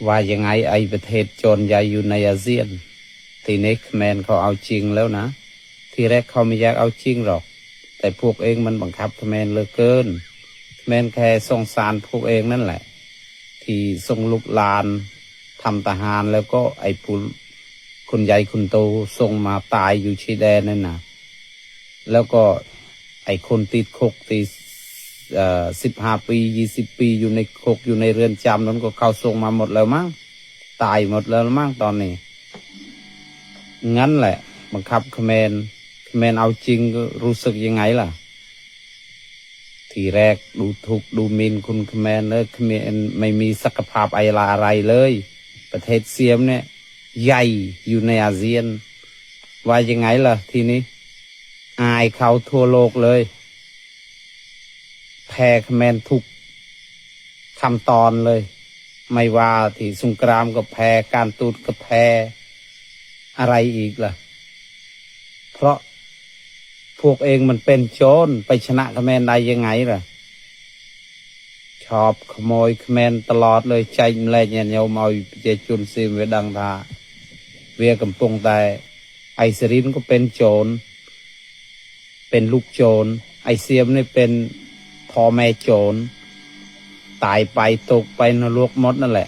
ว่ายังไงไอ้ประเทศโจรใหญ่อยู่ในอาเซียนทีนี้แมนเขาเอาจริงแล้วนะทีแรกเขาไม่อยากเอาจริงหรอกแต่พวกเองมันบังคับแมนเหลือเกินแมนแค่สงสารพวกเองนั่นแหละที่ส่งลูกหลานทำทหารแล้วก็ไอ้ผู้คนใหญ่คนโตส่งมาตายอยู่ชายแดนนั่นนะแล้วก็ไอ้คนติดคุกติด15 ปี20 ปีอยู่ในคุกอยู่ในเรือนจำนั้นก็เข้าส่งมาหมดแล้วมั้งตายหมดแล้วมั้งตอนนี้งั้นแหละบังคับคเขมรเอาจริงก็รู้สึกยังไงล่ะทีแรกดูถูกดูหมิ่นคุณเขมรเลยเขมรไม่มีศักยภาพอะไรเลยประเทศเซียมเนี่ยใหญ่อยู่ในอาเซียนว่ายังไงล่ะทีนี้อายเขาทั่วโลกเลยแพ้เขมรทุกคำตอนเลยไม่ว่าที่สงครามก็แพ้การตูดก็แพ้อะไรอีกล่ะเพราะพวกเองมันเป็นโจรไปชนะเขมรได้ยังไงล่ะชอบขโมยเขมรตลอดเลยใจมันแรงเนี่ยเยาเมาเจจุนซีเวดังทาเวียกำปงแต่ไอซรินก็เป็นโจรเป็นลูกโจรไอเซียมนี่เป็นพ่อแม่โจรตายไปตกไปนรกหมดนั่นแหละ